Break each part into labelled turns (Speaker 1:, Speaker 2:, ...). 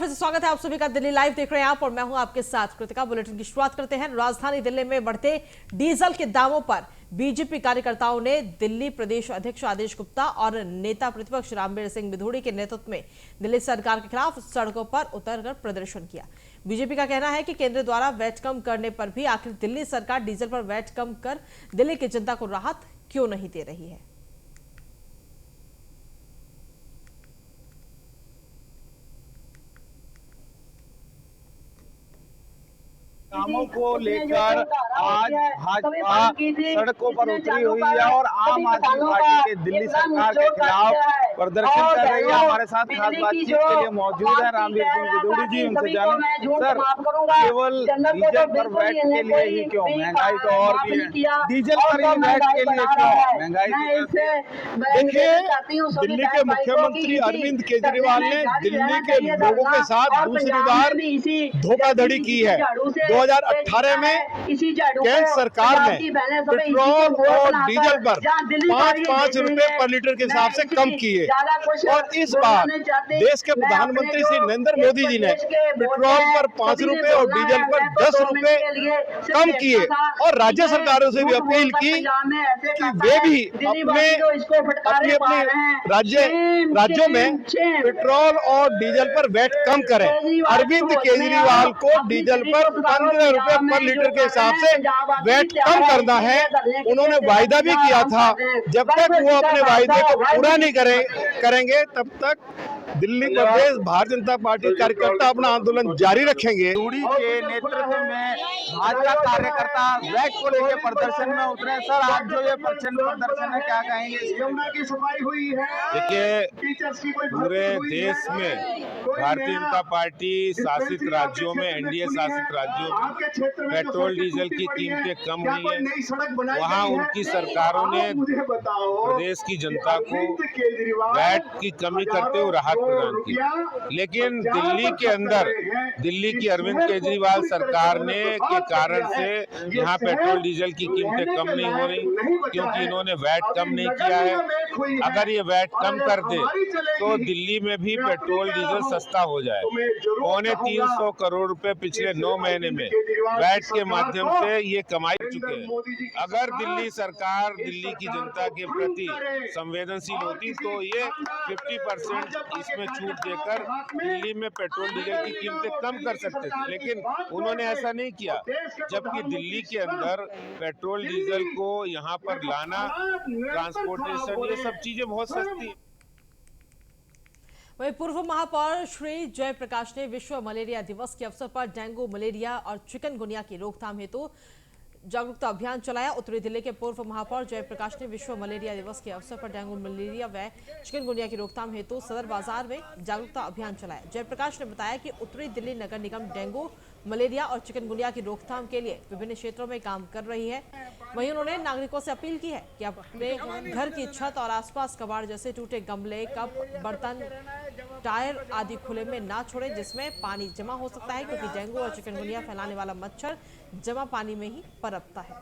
Speaker 1: फिर से स्वागत है आप सभी का। दिल्ली लाइव देख रहे हैं आप और मैं हूं आपके साथ कृतिका। बुलेटिन की शुरुआत करते हैं। राजधानी दिल्ली में बढ़ते डीजल के दामों पर बीजेपी कार्यकर्ताओं ने दिल्ली प्रदेश अध्यक्ष आदेश गुप्ता और नेता प्रतिपक्ष रामवीर सिंह बिधूड़ी के नेतृत्व में दिल्ली सरकार के खिलाफ सड़कों पर उतरकर प्रदर्शन किया। बीजेपी का कहना है कि केंद्र द्वारा वैट कम करने पर भी आखिर दिल्ली सरकार डीजल पर वैट कम कर दिल्ली की जनता को राहत क्यों नहीं दे रही है।
Speaker 2: कामों को लेकर आज भाजपा सड़कों पर उतरी हुई है और आम आदमी पार्टी के दिल्ली सरकार के खिलाफ प्रदर्शन कर रही है। हमारे साथ खास बातचीत के लिए मौजूद है रामवीर सिंह बिधूड़ी जी। उनसे जानें सर, केवल डीजल पर वैट के लिए ही क्यों? महंगाई तो और भी है, डीजल पर ही वैट के लिए क्यों? महंगाई
Speaker 3: देखिए, दिल्ली के मुख्यमंत्री अरविंद केजरीवाल ने दिल्ली के लोगों के साथ दूसरी बार धोखाधड़ी की है। 2018 में केंद्र सरकार ने पेट्रोल और डीजल पर 5-5 रुपए पर लीटर के हिसाब से कम किए और इस बार देश के प्रधानमंत्री श्री नरेंद्र मोदी जी ने पेट्रोल पर 5 रुपए और डीजल पर 10 रुपए कम किए और राज्य सरकारों से भी अपील की कि वे भी अपने राज्यों में पेट्रोल और डीजल पर वैट कम करें। अरविंद केजरीवाल को डीजल पर 15 रुपए पर लीटर के हिसाब से वैट कम करना है। उन्होंने वायदा भी किया था, जब तक वो अपने वायदे को पूरा नहीं करेंगे तब तक दिल्ली प्रदेश भारतीय जनता पार्टी कार्यकर्ता अपना आंदोलन जारी रखेंगे।
Speaker 2: बिधूड़ी के नेतृत्व में भाजपा कार्यकर्ता वैट को लेकर प्रदर्शन में उतरे। सर, आज जो ये प्रदर्शन है, क्या कहेंगे?
Speaker 3: यमुना की सफाई हुई है।
Speaker 4: देखिए, पूरे देश में भारतीय जनता पार्टी शासित राज्यों में, एनडीए शासित राज्यों में पेट्रोल डीजल की कीमतें कम हुई है। वहाँ उनकी सरकारों ने प्रदेश की जनता को वैट की कमी करते हुए राहत प्रदान की, लेकिन दिल्ली के अंदर दिल्ली की अरविंद केजरीवाल सरकार ने के कारण से यहाँ पेट्रोल डीजल की कीमतें कम नहीं हो रही, क्योंकि इन्होंने वैट कम नहीं किया है। अगर ये वैट कम कर दे तो दिल्ली में भी पेट्रोल डीजल सस्ता हो जाए। 350 करोड़ रुपए पिछले 9 महीने में वैट के माध्यम से ये कमाई चुके हैं। अगर दिल्ली सरकार दिल्ली की जनता के प्रति संवेदनशील होती तो ये 50% इसमें छूट देकर दिल्ली में पेट्रोल डीजल की कीमतें कम कर सकते थे, लेकिन उन्होंने ऐसा नहीं किया। जबकि दिल्ली के अंदर पेट्रोल डीजल को यहाँ पर लाना, ट्रांसपोर्टेशन, ये सब चीजें बहुत सस्ती है।
Speaker 1: वहीं पूर्व महापौर श्री जयप्रकाश ने विश्व मलेरिया दिवस के अवसर पर डेंगू, मलेरिया और चिकनगुनिया की रोकथाम हेतु जागरूकता अभियान चलाया। उत्तरी दिल्ली के पूर्व महापौर जयप्रकाश ने विश्व मलेरिया दिवस के अवसर पर डेंगू, मलेरिया व चिकनगुनिया की रोकथाम हेतु सदर बाजार में जागरूकता अभियान चलाया। जयप्रकाश ने बताया कि उत्तरी दिल्ली नगर निगम डेंगू, मलेरिया और चिकनगुनिया की रोकथाम के लिए विभिन्न क्षेत्रों में काम कर रही है। वहीं उन्होंने नागरिकों से अपील की है कि अपने घर की छत और आसपास कबाड़ जैसे टूटे गमले, कप, बर्तन, टायर आदि खुले में ना छोड़ें, जिसमें पानी जमा हो सकता है, क्योंकि डेंगू और चिकनगुनिया फैलाने वाला मच्छर जमा पानी में ही पनपता है।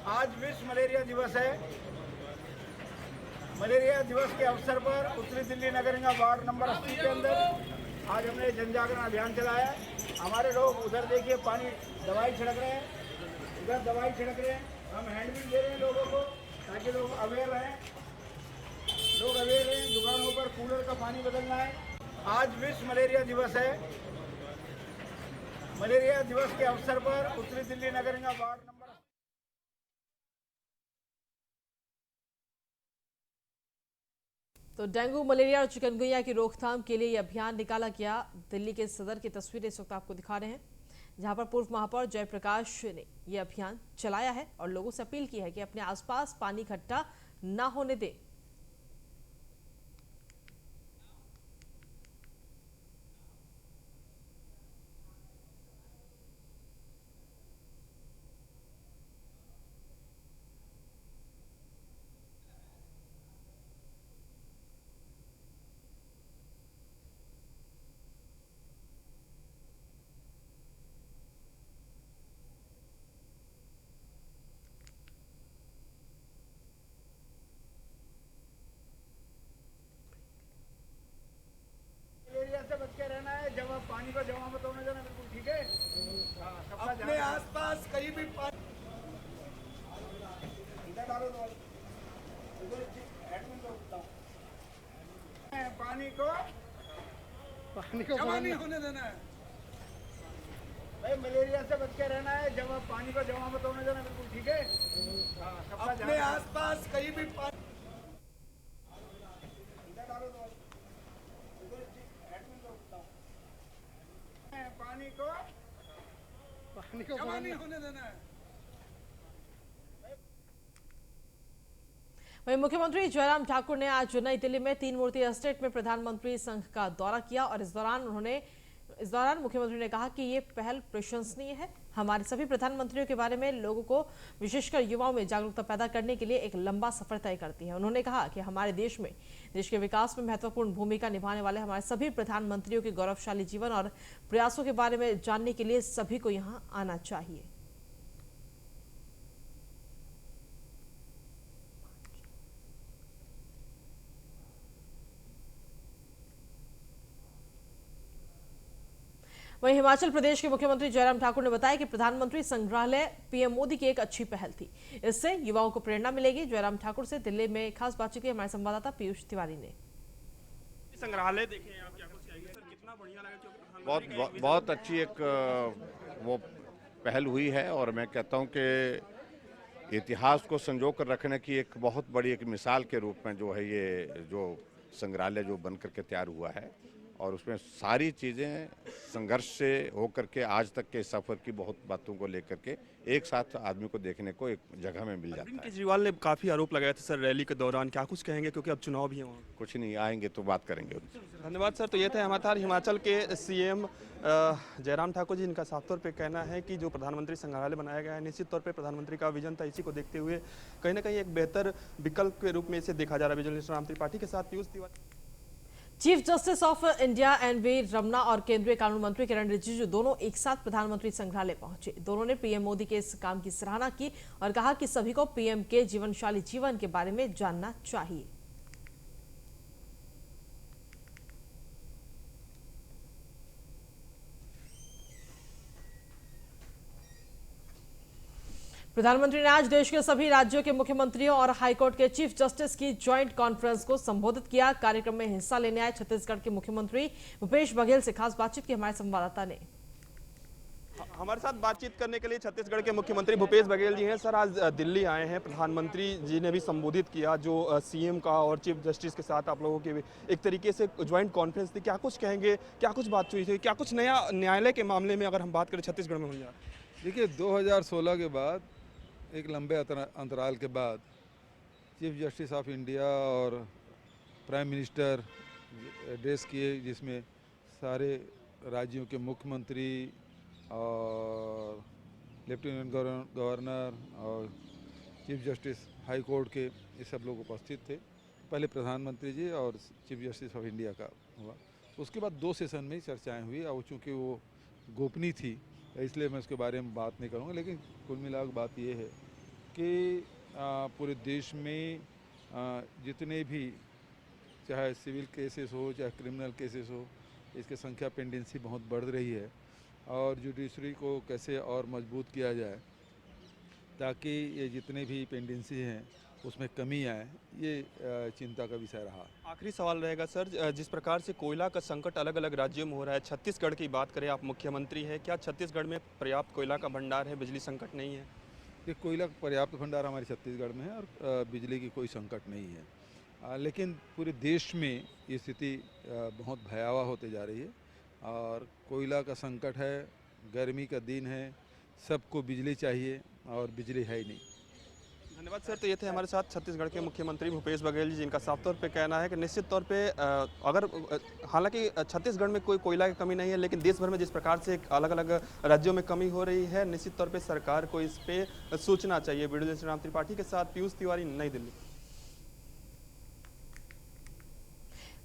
Speaker 3: आज विश्व मलेरिया दिवस है। मलेरिया दिवस के अवसर पर उत्तरी दिल्ली नगर निगम वार्ड नंबर 80 के अंदर आज हमने जन जागरण अभियान चलाया। हमारे लोग उधर देखिए पानी दवाई छिड़क रहे हैं, इधर दवाई छिड़क रहे हैं। हम हैंडबिल दे रहे हैं लोगों को ताकि लोग अवेयर रहें। दुकानों पर कूलर का पानी बदलना है। आज विश्व मलेरिया दिवस है। मलेरिया दिवस के अवसर पर उत्तरी दिल्ली नगर निगम वार्ड नंबर
Speaker 1: तो डेंगू, मलेरिया और चिकनगुनिया की रोकथाम के लिए यह अभियान निकाला गया। दिल्ली के सदर की तस्वीरें इस वक्त आपको दिखा रहे हैं, जहां पर पूर्व महापौर जयप्रकाश ने यह अभियान चलाया है और लोगों से अपील की है कि अपने आसपास पानी इकट्ठा ना होने दें।
Speaker 3: पानी को जमा मत होने देना, बिल्कुल ठीक है। अपने आसपास कहीं भी इधर डालो, पानी को जमा नहीं होने देना है भाई। मलेरिया से बच के रहना है, जमा पानी को जमा मत होने देना, बिल्कुल ठीक है। अपने आसपास कहीं भी इधर डालो, पानी को जमा नहीं होने देना है।
Speaker 1: वहीं मुख्यमंत्री जयराम ठाकुर ने आज नई दिल्ली में तीन मूर्ति एस्टेट में प्रधानमंत्री संघ का दौरा किया और इस दौरान मुख्यमंत्री ने कहा कि ये पहल प्रशंसनीय है। हमारे सभी प्रधानमंत्रियों के बारे में लोगों को, विशेषकर युवाओं में जागरूकता पैदा करने के लिए एक लंबा सफर तय करती है। उन्होंने कहा कि हमारे देश के विकास में महत्वपूर्ण भूमिका निभाने वाले हमारे सभी प्रधानमंत्रियों के गौरवशाली जीवन और प्रयासों के बारे में जानने के लिए सभी को यहाँ आना चाहिए। वहीं हिमाचल प्रदेश के मुख्यमंत्री जयराम ठाकुर ने बताया कि प्रधानमंत्री संग्रहालय पीएम मोदी की एक अच्छी पहल थी। इससे युवाओं को प्रेरणा मिलेगी। जयराम ठाकुर से दिल्ली में खास बातचीत की हमारे संवाददाता पीयूष तिवारी ने।
Speaker 5: संग्रहालय देखे आप, क्या कुछ कहेंगे सर, कितना बढ़िया लगा?
Speaker 6: बहुत अच्छी एक वो पहल हुई है और मैं कहता हूं कि इतिहास को संजो कर रखने की एक बहुत बड़ी एक मिसाल के रूप में जो है ये जो संग्रहालय जो बनकर के तैयार हुआ है और उसमें सारी चीज़ें संघर्ष से होकर के आज तक के सफ़र की बहुत बातों को लेकर के एक साथ आदमी को देखने को एक जगह में मिल जाता है।
Speaker 5: केजरीवाल ने काफ़ी आरोप लगाया था सर रैली के दौरान, क्या कुछ कहेंगे, क्योंकि अब चुनाव भी है वहाँ?
Speaker 6: कुछ नहीं, आएंगे तो बात करेंगे उनसे।
Speaker 5: धन्यवाद सर। तो ये थे हमारे हिमाचल के सीएम जयराम ठाकुर जी। इनका साफ तौर पे कहना है कि जो प्रधानमंत्री संग्रहालय बनाया गया है निश्चित तौर पे प्रधानमंत्री का विजन था। इसी को देखते हुए कहीं ना कहीं एक बेहतर विकल्प के रूप में इसे देखा जा रहा है। विजय राम त्रिपाठी के साथ Piyush Tiwari.
Speaker 1: Chief justice of India N V. Ramana और केंद्रीय कानून मंत्री किरण रिजिजू दोनों एक साथ प्रधानमंत्री संग्रहालय पहुंचे। दोनों ने पीएम मोदी के इस काम की सराहना की और कहा कि सभी को पीएम के जीवनशाली जीवन के बारे में जानना चाहिए। प्रधानमंत्री ने आज देश के सभी राज्यों के मुख्यमंत्रियों और हाईकोर्ट के चीफ जस्टिस की ज्वाइंट कॉन्फ्रेंस को संबोधित किया। कार्यक्रम में हिस्सा लेने आए छत्तीसगढ़ के मुख्यमंत्री भूपेश बघेल से खास बातचीत की हमारे संवाददाता ने।
Speaker 5: हमारे साथ बातचीत करने के लिए छत्तीसगढ़ के मुख्यमंत्री भूपेश बघेल जी हैं। सर आज दिल्ली आए हैं, प्रधानमंत्री जी ने भी संबोधित किया जो सीएम का और चीफ जस्टिस के साथ आप लोगों की एक तरीके से ज्वाइंट कॉन्फ्रेंस थी। क्या कुछ कहेंगे, क्या कुछ बात हुई थी, क्या कुछ नया न्यायालय के मामले में अगर हम बात करें छत्तीसगढ़ में हो जाए?
Speaker 7: देखिए 2016 के बाद एक लंबे अंतराल के बाद चीफ जस्टिस ऑफ इंडिया और प्राइम मिनिस्टर एड्रेस किए, जिसमें सारे राज्यों के मुख्यमंत्री और लेफ्टिनेंट गवर्नर और चीफ जस्टिस हाई कोर्ट के ये सब लोग उपस्थित थे। पहले प्रधानमंत्री जी और चीफ जस्टिस ऑफ इंडिया का हुआ। उसके बाद 2 सेशन में ही चर्चाएँ हुई और चूँकि वो गोपनीय थी इसलिए मैं उसके बारे में बात नहीं करूँगा। लेकिन कुल मिलाकर बात ये है कि पूरे देश में जितने भी चाहे सिविल केसेस हो चाहे क्रिमिनल केसेस हो, इसकी संख्या पेंडेंसी बहुत बढ़ रही है और जुडिशरी को कैसे और मजबूत किया जाए ताकि ये जितने भी पेंडेंसी हैं उसमें कमी आए, ये चिंता का विषय रहा।
Speaker 5: आखिरी सवाल रहेगा सर, जिस प्रकार से कोयला का संकट अलग अलग राज्यों में हो रहा है, छत्तीसगढ़ की बात करें, आप मुख्यमंत्री हैं, क्या छत्तीसगढ़ में पर्याप्त कोयला का भंडार है, बिजली संकट नहीं है?
Speaker 7: ये कोयला का पर्याप्त भंडार हमारे छत्तीसगढ़ में है और बिजली की कोई संकट नहीं है। लेकिन पूरे देश में ये स्थिति बहुत भयावह होते जा रही है और कोयला का संकट है, गर्मी का दिन है, सबको बिजली चाहिए और बिजली है ही नहीं।
Speaker 5: धन्यवाद सर। तो ये थे हमारे साथ छत्तीसगढ़ के मुख्यमंत्री भूपेश बघेल जी, जिनका साफ तौर पे कहना है कि निश्चित तौर पे अगर हालांकि छत्तीसगढ़ में कोई कोयला की कमी नहीं है, लेकिन देश भर में जिस प्रकार से अलग अलग राज्यों में कमी हो रही है, निश्चित तौर पे सरकार को इस पे सोचना चाहिए। वीडियो जर्नलिस्ट राम त्रिपाठी के साथ पीयूष तिवारी, नई दिल्ली।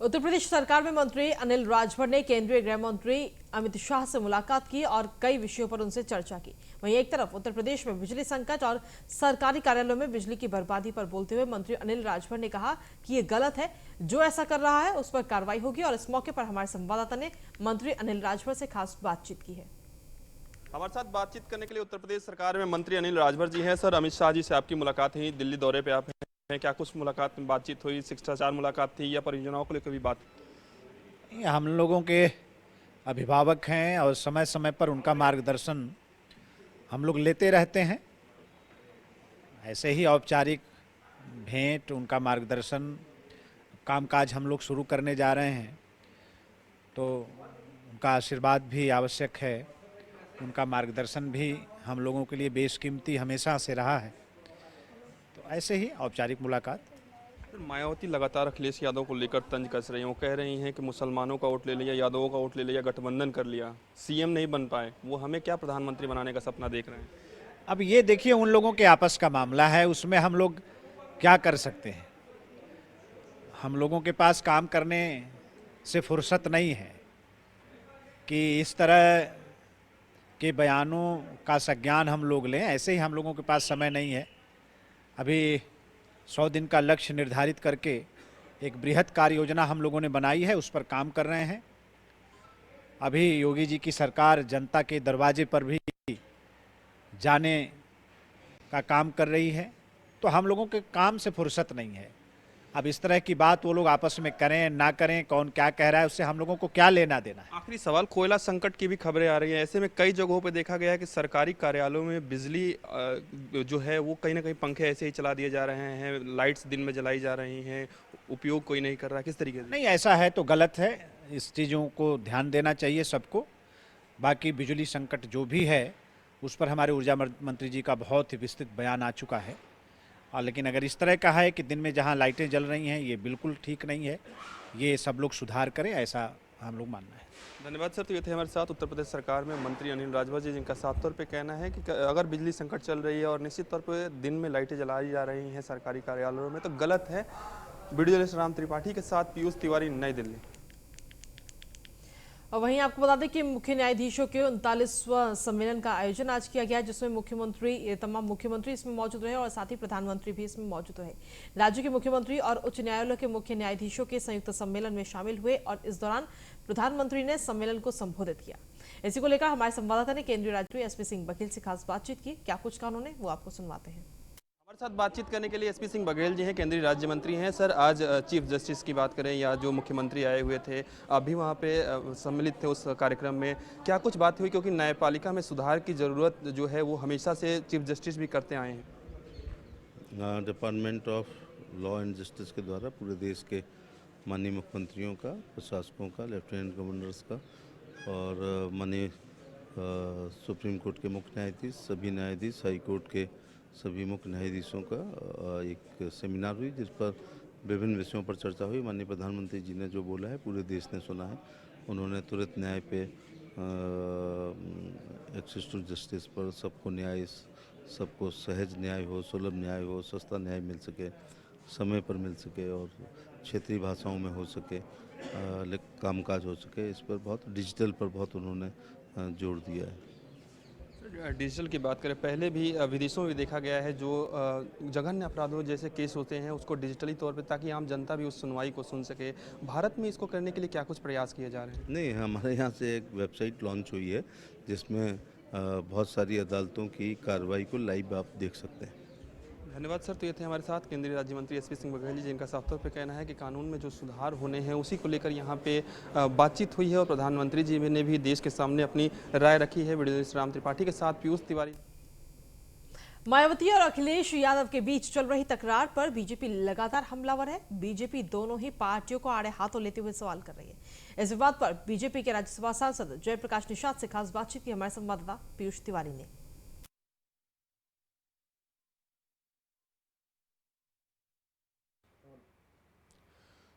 Speaker 1: उत्तर प्रदेश सरकार में मंत्री अनिल राजभर ने केंद्रीय गृह मंत्री अमित शाह से मुलाकात की और कई विषयों पर उनसे चर्चा की। वहीं एक तरफ उत्तर प्रदेश में बिजली संकट और सरकारी कार्यालयों में बिजली की बर्बादी पर बोलते हुए मंत्री अनिल राजभर ने कहा कि ये गलत है, जो ऐसा कर रहा है उस पर कार्रवाई होगी। और इस मौके पर हमारे संवाददाता ने मंत्री अनिल राजभर से खास बातचीत की है।
Speaker 5: हमारे साथ बातचीत करने के लिए उत्तर प्रदेश सरकार में मंत्री अनिल राजभर जी हैं। सर, अमित शाह जी से आपकी मुलाकात हुई, दिल्ली दौरे पे आप हैं, क्या कुछ मुलाकात में बातचीत हुई, शिष्टाचार मुलाकात थी या परियोजनाओं को लेकर भी बात?
Speaker 8: हम लोगों के अभिभावक हैं और समय समय पर उनका मार्गदर्शन हम लोग लेते रहते हैं। ऐसे ही औपचारिक भेंट, उनका मार्गदर्शन, कामकाज हम लोग शुरू करने जा रहे हैं तो उनका आशीर्वाद भी आवश्यक है। उनका मार्गदर्शन भी हम लोगों के लिए बेशकीमती हमेशा से रहा है। तो ऐसे ही औपचारिक मुलाकात।
Speaker 5: मायावती लगातार अखिलेश यादव को लेकर तंज कस रही हैं। वो कह रही हैं कि मुसलमानों का वोट ले लिया, यादवों का वोट ले लिया, गठबंधन कर लिया, सीएम नहीं बन पाए, वो हमें क्या प्रधानमंत्री बनाने का सपना देख रहे हैं?
Speaker 8: अब ये देखिए, उन लोगों के आपस का मामला है, उसमें हम लोग क्या कर सकते हैं। हम लोगों के पास काम करने से फुर्सत नहीं है कि इस तरह के बयानों का संज्ञान हम लोग लें। ऐसे ही हम लोगों के पास समय नहीं है। अभी 100 दिन का लक्ष्य निर्धारित करके एक बृहत कार्य योजना हम लोगों ने बनाई है, उस पर काम कर रहे हैं। अभी योगी जी की सरकार जनता के दरवाजे पर भी जाने का काम कर रही है, तो हम लोगों के काम से फुर्सत नहीं है। अब इस तरह की बात वो लोग आपस में करें ना करें, कौन क्या कह रहा है, उससे हम लोगों को क्या लेना देना है।
Speaker 5: आखिरी सवाल, कोयला संकट की भी खबरें आ रही हैं। ऐसे में कई जगहों पे देखा गया है कि सरकारी कार्यालयों में बिजली जो है वो कहीं ना कहीं पंखे ऐसे ही चला दिए जा रहे हैं, लाइट्स दिन में जलाई जा रही हैं, उपयोग कोई नहीं कर रहा। किस तरीके से?
Speaker 8: नहीं, ऐसा है तो गलत है। इस चीज़ों को ध्यान देना चाहिए सबको। बाकी बिजली संकट जो भी है उस पर हमारे ऊर्जा मंत्री जी का बहुत ही विस्तृत बयान आ चुका है। और लेकिन अगर इस तरह का है कि दिन में जहां लाइटें जल रही हैं, ये बिल्कुल ठीक नहीं है। ये सब लोग सुधार करें, ऐसा हम लोग मानना है।
Speaker 5: धन्यवाद सर। तो ये थे हमारे साथ उत्तर प्रदेश सरकार में मंत्री अनिल राजभर जी, जिनका साफ तौर पे कहना है कि अगर बिजली संकट चल रही है और निश्चित तौर पे दिन में लाइटें जलाई जा रही हैं सरकारी कार्यालयों में, तो गलत है। वीडियो जर्नलिस्ट राम त्रिपाठी के साथ पीयूष तिवारी, नई दिल्ली।
Speaker 1: और वहीं आपको बता दें कि मुख्य न्यायाधीशों के 39वां सम्मेलन का आयोजन आज किया गया, जिसमें तमाम मुख्यमंत्री इसमें मौजूद रहे और साथ ही प्रधानमंत्री भी इसमें मौजूद रहे। राज्य के मुख्यमंत्री और उच्च न्यायालय के मुख्य न्यायाधीशों के संयुक्त सम्मेलन में शामिल हुए और इस दौरान प्रधानमंत्री ने सम्मेलन को संबोधित किया। इसी को लेकर हमारे संवाददाता ने केंद्रीय राज्य एसपी सिंह बघेल से खास बातचीत की। क्या कुछ कहा उन्होंने, वो आपको सुनवाते हैं।
Speaker 5: हमारे साथ बातचीत करने के लिए एसपी सिंह बघेल जी हैं, केंद्रीय राज्य मंत्री हैं। सर, आज चीफ जस्टिस की बात करें या जो मुख्यमंत्री आए हुए थे, अभी वहाँ पे सम्मिलित थे उस कार्यक्रम में, क्या कुछ बात हुई? क्योंकि न्यायपालिका में सुधार की ज़रूरत जो है वो हमेशा से चीफ जस्टिस भी करते आए हैं।
Speaker 9: Department of law and justice के द्वारा पूरे देश के माननीय मुख्यमंत्रियों का, प्रशासकों का, लेफ्टिनेंट गवर्नर्स का और माननीय सुप्रीम कोर्ट के मुख्य न्यायाधीश, सभी न्यायाधीश, हाई कोर्ट के सभी मुख्य न्यायाधीशों का एक सेमिनार हुई, जिस पर विभिन्न विषयों पर चर्चा हुई। माननीय प्रधानमंत्री जी ने जो बोला है पूरे देश ने सुना है। उन्होंने तुरंत न्याय पे, एक्सेस टू जस्टिस पर, सबको न्याय, सबको सहज न्याय हो, सुलभ न्याय हो, सस्ता न्याय मिल सके, समय पर मिल सके और क्षेत्रीय भाषाओं में हो सके, कामकाज हो सके, इस पर बहुत, डिजिटल पर बहुत उन्होंने जोर दिया है।
Speaker 5: डिजिटल की बात करें, पहले भी विदेशों में देखा गया है जो जघन्य अपराधों जैसे केस होते हैं उसको डिजिटली तौर पे, ताकि आम जनता भी उस सुनवाई को सुन सके। भारत में इसको करने के लिए क्या कुछ प्रयास किए जा रहे हैं?
Speaker 9: नहीं, हमारे यहाँ से एक वेबसाइट लॉन्च हुई है जिसमें बहुत सारी अदालतों की कार्रवाई को लाइव आप देख सकते हैं।
Speaker 5: धन्यवाद सर। तो ये थे हमारे साथ केंद्रीय राज्य मंत्री एसपी सिंह बघेल जी, जिनका साफ तौर पे कहना है कि कानून में जो सुधार होने हैं उसी को लेकर यहाँ पे बातचीत हुई है और प्रधानमंत्री जी ने भी देश के सामने अपनी राय रखी है। वीडियो जर्नलिस्ट राम त्रिपाठी के साथ पीयूष तिवारी।
Speaker 1: मायावती और अखिलेश यादव के बीच चल रही तकरार पर बीजेपी लगातार हमलावर है। बीजेपी दोनों ही पार्टियों को आड़े हाथों लेते हुए सवाल कर रही है। इस विवाद पर बीजेपी के राज्यसभा सांसद जयप्रकाश निषाद से खास बातचीत की हमारे संवाददाता पीयूष तिवारी ने।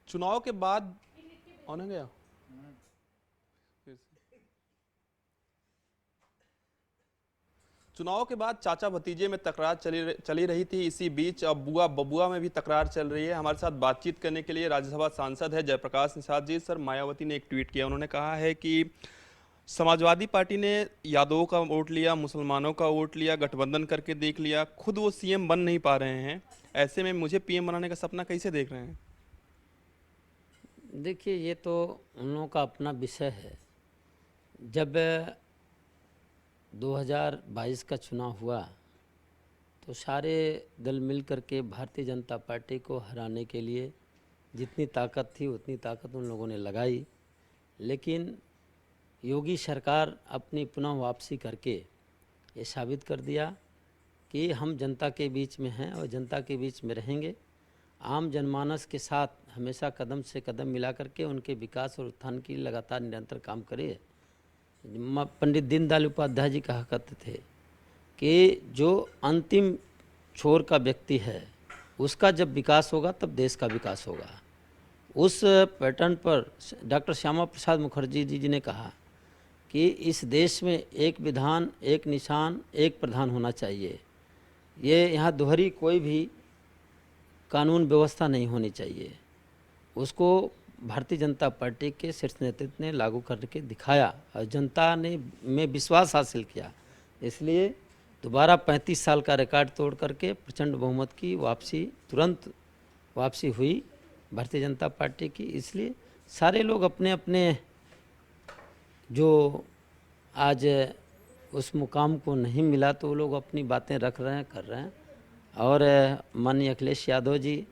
Speaker 5: चुनाव के बाद ऑन हो गया, चुनाव के बाद चाचा भतीजे में तकरार चली रही थी। इसी बीच अब बुआ बबुआ में भी तकरार चल रही है। हमारे साथ बातचीत करने के लिए राज्यसभा सांसद है जयप्रकाश निषाद जी। सर, मायावती ने एक ट्वीट किया, उन्होंने कहा है कि समाजवादी पार्टी ने यादवों का वोट लिया, मुसलमानों का वोट लिया, गठबंधन करके देख लिया, खुद वो सीएम बन नहीं पा रहे हैं, ऐसे में मुझे पीएम बनाने का सपना कैसे देख रहे हैं?
Speaker 10: देखिए, ये तो उन लोगों का अपना विषय है। जब 2022 का चुनाव हुआ तो सारे दल मिल करके भारतीय जनता पार्टी को हराने के लिए जितनी ताकत थी उतनी ताकत उन लोगों ने लगाई, लेकिन योगी सरकार अपनी पुनः वापसी करके ये साबित कर दिया कि हम जनता के बीच में हैं और जनता के बीच में रहेंगे। आम जनमानस के साथ हमेशा कदम से कदम मिला करके उनके विकास और उत्थान की लगातार निरंतर काम करे। पंडित दीनदयाल उपाध्याय जी कहा करते थे कि जो अंतिम छोर का व्यक्ति है उसका जब विकास होगा तब देश का विकास होगा। उस पैटर्न पर डॉक्टर श्यामा प्रसाद मुखर्जी जी ने कहा कि इस देश में एक विधान, एक निशान, एक प्रधान होना चाहिए। ये यहाँ दोहरी कोई भी कानून व्यवस्था नहीं होनी चाहिए। उसको भारतीय जनता पार्टी के शीर्ष नेतृत्व ने लागू करके दिखाया और जनता ने में विश्वास हासिल किया। इसलिए दोबारा 35 साल का रिकॉर्ड तोड़ करके प्रचंड बहुमत की वापसी, तुरंत वापसी हुई भारतीय जनता पार्टी की। इसलिए सारे लोग अपने अपने जो आज उस मुकाम को नहीं मिला तो वो लोग अपनी बातें रख रहे हैं, कर रहे हैं। और माननीय अखिलेश यादव जी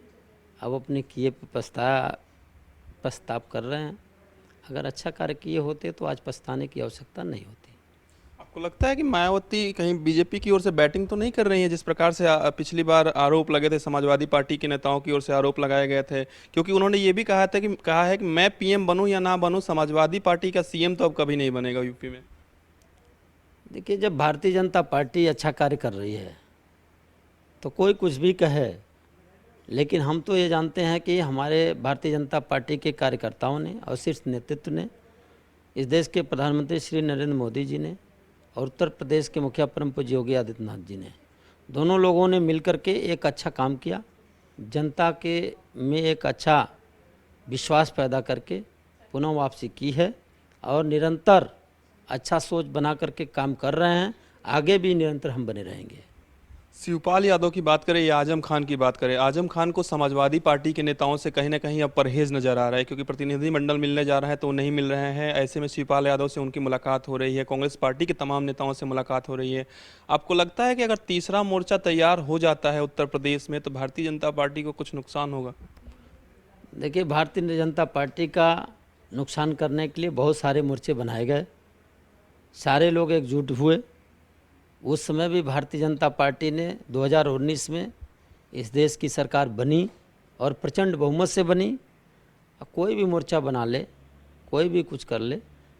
Speaker 10: अब अपने किए पे पछताव कर रहे हैं। अगर अच्छा कार्य किए होते तो आज पछताने की आवश्यकता नहीं होती।
Speaker 5: आपको लगता है कि मायावती कहीं बीजेपी की ओर से बैटिंग तो नहीं कर रही है? जिस प्रकार से पिछली बार आरोप लगे थे, समाजवादी पार्टी के नेताओं की ओर से आरोप लगाए गए थे, क्योंकि उन्होंने ये भी कहा है कि मैं पीएम बनूं या ना बनूं, समाजवादी पार्टी का सीएम तो अब कभी नहीं बनेगा यूपी में।
Speaker 10: देखिए, जब भारतीय जनता पार्टी अच्छा कार्य कर रही है तो कोई कुछ भी कहे, लेकिन हम तो ये जानते हैं कि हमारे भारतीय जनता पार्टी के कार्यकर्ताओं ने और शीर्ष नेतृत्व ने, इस देश के प्रधानमंत्री श्री नरेंद्र मोदी जी ने और उत्तर प्रदेश के मुखिया परम पूज्य योगी आदित्यनाथ जी ने, दोनों लोगों ने मिलकर के एक अच्छा काम किया। जनता के में एक अच्छा विश्वास पैदा करके पुनः वापसी की है और निरंतर अच्छा सोच बना करके काम कर रहे हैं। आगे भी निरंतर हम बने रहेंगे।
Speaker 5: शिवपाल यादव की बात करें या आजम खान की बात करें, आजम खान को समाजवादी पार्टी के नेताओं से कहीं ना कहीं अब परहेज नजर आ रहा है, क्योंकि प्रतिनिधिमंडल मिलने जा रहा है तो वो नहीं मिल रहे हैं। ऐसे में शिवपाल यादव से उनकी मुलाकात हो रही है, कांग्रेस पार्टी के तमाम नेताओं से मुलाकात हो रही है। आपको लगता है कि अगर तीसरा मोर्चा तैयार हो जाता है उत्तर प्रदेश में तो भारतीय जनता पार्टी को कुछ नुकसान होगा?
Speaker 10: देखिए, भारतीय जनता पार्टी का नुकसान करने के लिए बहुत सारे मोर्चे बनाए गए, सारे लोग एकजुट हुए। उस समय भी भारतीय जनता पार्टी ने 2019 में इस देश की सरकार बनी और प्रचंड बहुमत से बनी। कोई भी मोर्चा बना ले, कोई भी कुछ कर ले,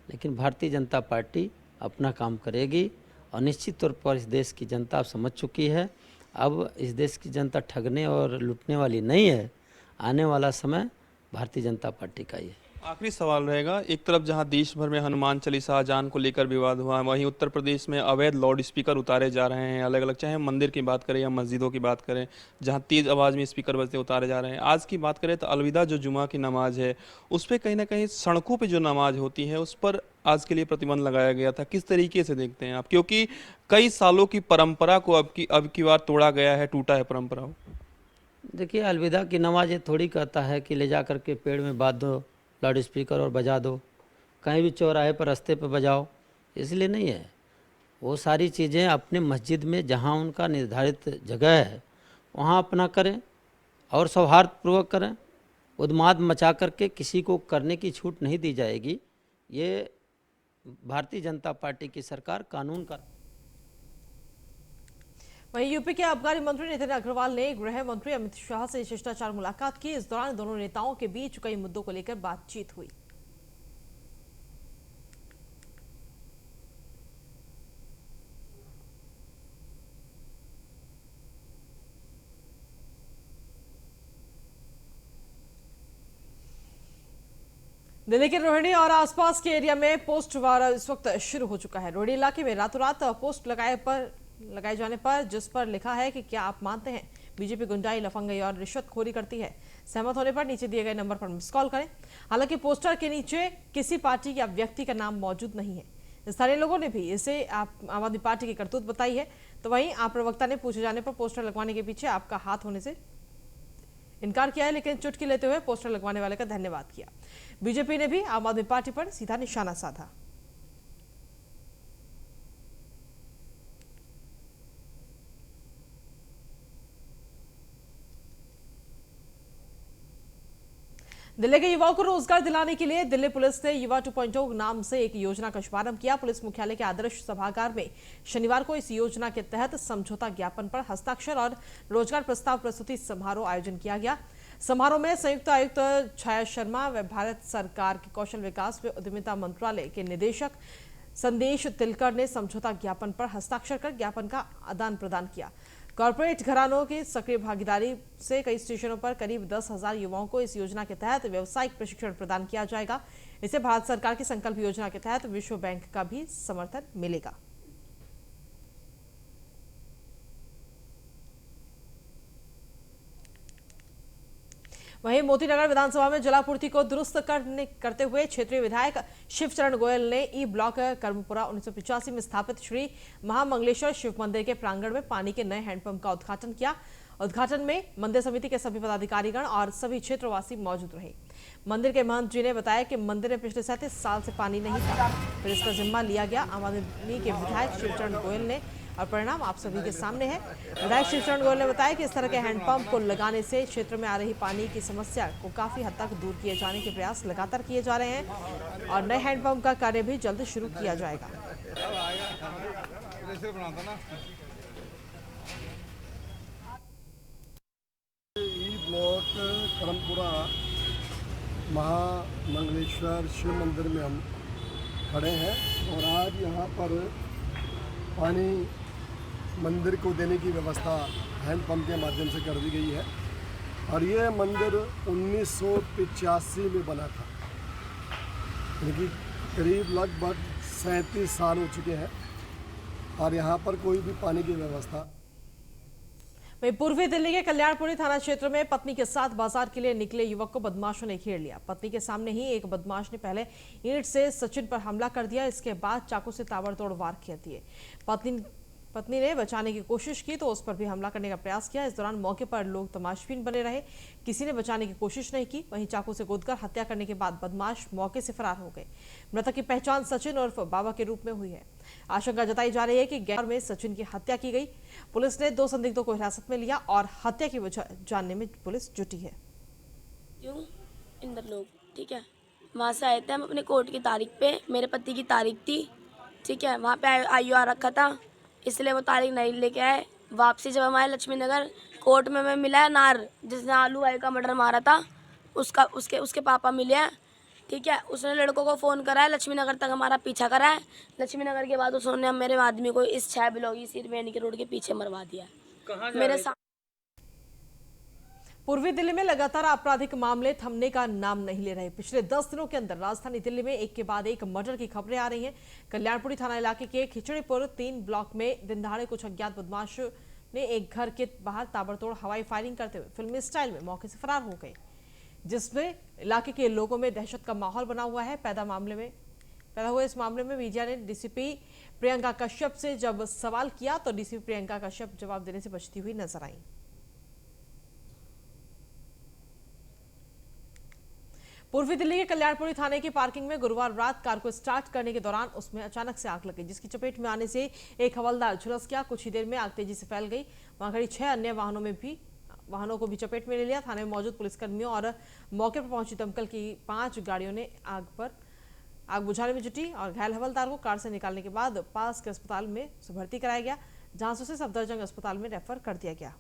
Speaker 10: लेकिन भारतीय जनता पार्टी अपना काम करेगी और निश्चित तौर पर इस देश की जनता अब समझ चुकी है। अब इस देश की जनता ठगने और लूटने वाली नहीं है। आने वाला समय भारतीय जनता पार्टी का ही है।
Speaker 5: आखिरी सवाल रहेगा, एक तरफ जहां देश भर में हनुमान चालीसा जान को लेकर विवाद हुआ, वहीं उत्तर प्रदेश में अवैध लाउड स्पीकर उतारे जा रहे हैं अलग अलग, चाहे मंदिर की बात करें या मस्जिदों की बात करें, जहां तेज़ आवाज़ में स्पीकर बजते उतारे जा रहे हैं। आज की बात करें तो अलविदा जो जुमा की नमाज है उस पर कहीं ना कहीं सड़कों पर जो नमाज होती है उस पर आज के लिए प्रतिबंध लगाया गया था। किस तरीके से देखते हैं आप, क्योंकि कई सालों की परंपरा को अब की बार तोड़ा गया है, टूटा है परंपरा?
Speaker 10: देखिए, अलविदा की नमाज ये थोड़ी कहता है कि ले जा करके पेड़ में बांध दो लाउड स्पीकर और बजा दो, कहीं भी चौराहे पर रास्ते पर बजाओ, इसलिए नहीं है। वो सारी चीज़ें अपने मस्जिद में जहाँ उनका निर्धारित जगह है वहाँ अपना करें और सौहार्दपूर्वक करें। उन्माद मचा करके किसी को करने की छूट नहीं दी जाएगी। ये भारतीय जनता पार्टी की सरकार कानून का।
Speaker 1: वहीं यूपी के आबकारी मंत्री नितिन अग्रवाल ने गृह मंत्री अमित शाह से शिष्टाचार मुलाकात की। इस दौरान दोनों नेताओं के बीच कई मुद्दों को लेकर बातचीत हुई। दिल्ली के रोहिणी और आसपास के एरिया में पोस्ट वार इस वक्त शुरू हो चुका है। रोहिणी इलाके में रातों रात पोस्ट लगाए पर लगाए जाने पर, जिस पर लिखा है कि क्या आप मानते हैं बीजेपी गुंडाई, लफंगाई और रिश्वतखोरी करती है? सहमत होने पर नीचे दिए गए नंबर पर मिस कॉल करें। हालांकि पोस्टर के नीचे किसी पार्टी या व्यक्ति का नाम मौजूद नहीं है। स्थानीय लोगों ने भी इसे आम आदमी पार्टी की करतूत बताई है। तो वहीं आप प्रवक्ता ने पूछे जाने पर पोस्टर लगवाने के पीछे आपका हाथ होने से इनकार किया है, लेकिन चुटकी लेते हुए पोस्टर लगवाने वाले का धन्यवाद किया। बीजेपी ने भी आम आदमी पार्टी पर सीधा निशाना साधा। दिल्ली के युवाओं को रोजगार दिलाने के लिए दिल्ली पुलिस ने युवा 2.0 नाम से एक योजना का शुभारंभ किया। पुलिस मुख्यालय के आदर्श सभागार में शनिवार को इस योजना के तहत समझौता ज्ञापन पर हस्ताक्षर और रोजगार प्रस्ताव प्रस्तुति समारोह आयोजन किया गया। समारोह में संयुक्त आयुक्त छाया शर्मा व भारत सरकार के कौशल विकास व उद्यमिता मंत्रालय के निदेशक संदेश तिलकर ने समझौता ज्ञापन पर हस्ताक्षर कर ज्ञापन का आदान प्रदान किया। कॉर्पोरेट घरानों की सक्रिय भागीदारी से कई स्टेशनों पर करीब 10,000 युवाओं को इस योजना के तहत व्यावसायिक प्रशिक्षण प्रदान किया जाएगा। इसे भारत सरकार की संकल्प योजना के तहत विश्व बैंक का भी समर्थन मिलेगा। वहीं मोतीनगर विधानसभा में जलापूर्ति को दुरुस्त करते हुए क्षेत्रीय विधायक शिवचरण गोयल ने ई ब्लॉक कर्मपुरा 1985 में स्थापित श्री महामंगलेश्वर शिव मंदिर के प्रांगण में पानी के नए हैंडपंप का उद्घाटन किया। उद्घाटन में मंदिर समिति के सभी पदाधिकारीगण और सभी क्षेत्रवासी मौजूद रहे। मंदिर के महंत जी ने बताया कि मंदिर में पिछले 37 साल से पानी नहीं था, फिर इसका जिम्मा लिया गया आम आदमी के विधायक शिवचरण गोयल ने, और परिणाम आप सभी के सामने है। विधायक शिवचरण गोयल ने बताया कि इस तरह के हैंडपंप को लगाने से क्षेत्र में आ रही पानी की समस्या को काफी हद तक दूर किए जाने के प्रयास लगातार किए जा रहे हैं और नए हैंडपंप का कार्य भी जल्द शुरू किया जाएगा।
Speaker 11: ई ब्लॉक कर्मपुरा महामंगलेश्वर शिव मंदिर में हम खड़े हैं और आज यहाँ पर पानी मंदिर को देने की व्यवस्था हैंडपंप के माध्यम से कर दी गई है। और ये मंदिर 1985 में बना था, यानी कि करीब लगभग 37 साल हो चुके हैं और यहाँ पर कोई भी पानी की व्यवस्था।
Speaker 1: वहीं पूर्वी दिल्ली के कल्याणपुरी थाना क्षेत्र में पत्नी के साथ बाजार के लिए निकले युवक को बदमाशों ने घेर लिया। पत्नी के सामने ही एक बदमाश ने पहले ईंट से सचिन पर हमला कर दिया, इसके बाद चाकू से ताबड़तोड़ वार किए दिए। पत्नी ने बचाने की कोशिश की तो उस पर भी हमला करने का प्रयास किया। इस दौरान मौके पर लोग तमाशबीन बने रहे, किसी ने बचाने की कोशिश नहीं की। वहीं चाकू से गोदकर हत्या करने के बाद बदमाश मौके से फरार हो गए। मृतक की पहचान सचिन उर्फ बाबा के रूप में हुई है। आशंका जताई जा रही है कि गैर में सचिन की हत्या की गई। पुलिस ने 2 संदिग्धों को हिरासत में लिया और हत्या की वजह जानने में पुलिस जुटी है।
Speaker 12: इंदर लोग ठीक है, वहाँ से आए थे हम अपने कोर्ट की तारीख पे, मेरे पति की तारीख थी, ठीक है, वहाँ पे आयु आ रखा था, इसलिए वो तारीख नहीं लेके आए। वापसी जब हम आए लक्ष्मी नगर, कोर्ट में मैं मिला है नार जिसने आलू भाई का मर्डर मारा था, उसके पापा मिले हैं, ठीक है। उसने लड़कों को फ़ोन करा है, लक्ष्मी नगर तक हमारा पीछा करा है। लक्ष्मी नगर के बाद उसने मेरे आदमी को इस 6 बिलोगी सिरवेनी के रोड के पीछे मरवा दिया मेरे साथ।
Speaker 1: पूर्वी दिल्ली में लगातार आपराधिक मामले थमने का नाम नहीं ले रहे। पिछले 10 दिनों के अंदर राजधानी दिल्ली में एक के बाद एक मर्डर की खबरें आ रही हैं। कल्याणपुरी थाना इलाके के खिचड़ीपुर 3 ब्लॉक में दिन दहाड़े कुछ अज्ञात बदमाशों ने एक घर के बाहर ताबड़तोड़ हवाई फायरिंग करते हुए फिल्मी स्टाइल में मौके से फरार हो गए, जिसमें इलाके के लोगों में दहशत का माहौल बना हुआ है। पैदा हुए इस मामले में मीडिया ने डीसीपी प्रियंका कश्यप से जब सवाल किया तो डीसीपी प्रियंका कश्यप जवाब देने से बचती हुई नजर आई। पूर्वी दिल्ली के कल्याणपुरी थाने की पार्किंग में गुरुवार रात कार को स्टार्ट करने के दौरान उसमें अचानक से आग लग गई, जिसकी चपेट में आने से एक हवलदार झुलस गया। कुछ ही देर में आग तेजी से फैल गई। वहां खड़ी 6 अन्य वाहनों को भी चपेट में ले लिया। थाने में मौजूद पुलिसकर्मियों और मौके पर पहुंची दमकल की 5 गाड़ियों ने आग बुझाने में जुटी और घायल हवलदार को कार से निकालने के बाद पास के अस्पताल में भर्ती कराया गया, जहां से उसे सफदरजंग अस्पताल में रेफर कर दिया गया।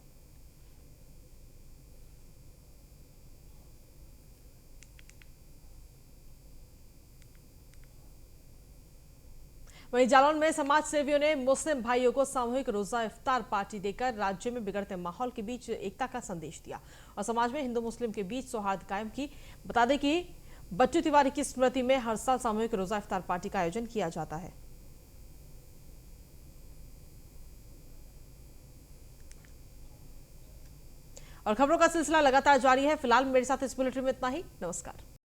Speaker 1: वहीं जालौन में समाज सेवियों ने मुस्लिम भाइयों को सामूहिक रोजा इफ्तार पार्टी देकर राज्य में बिगड़ते माहौल के बीच एकता का संदेश दिया और समाज में हिंदू मुस्लिम के बीच सौहार्द कायम की। बता दें कि बच्चू तिवारी की स्मृति में हर साल सामूहिक रोजा इफ्तार पार्टी का आयोजन किया जाता है। और खबरों का सिलसिला लगातार जारी है। फिलहाल मेरे साथ इस बुलेटिन में इतना ही। नमस्कार।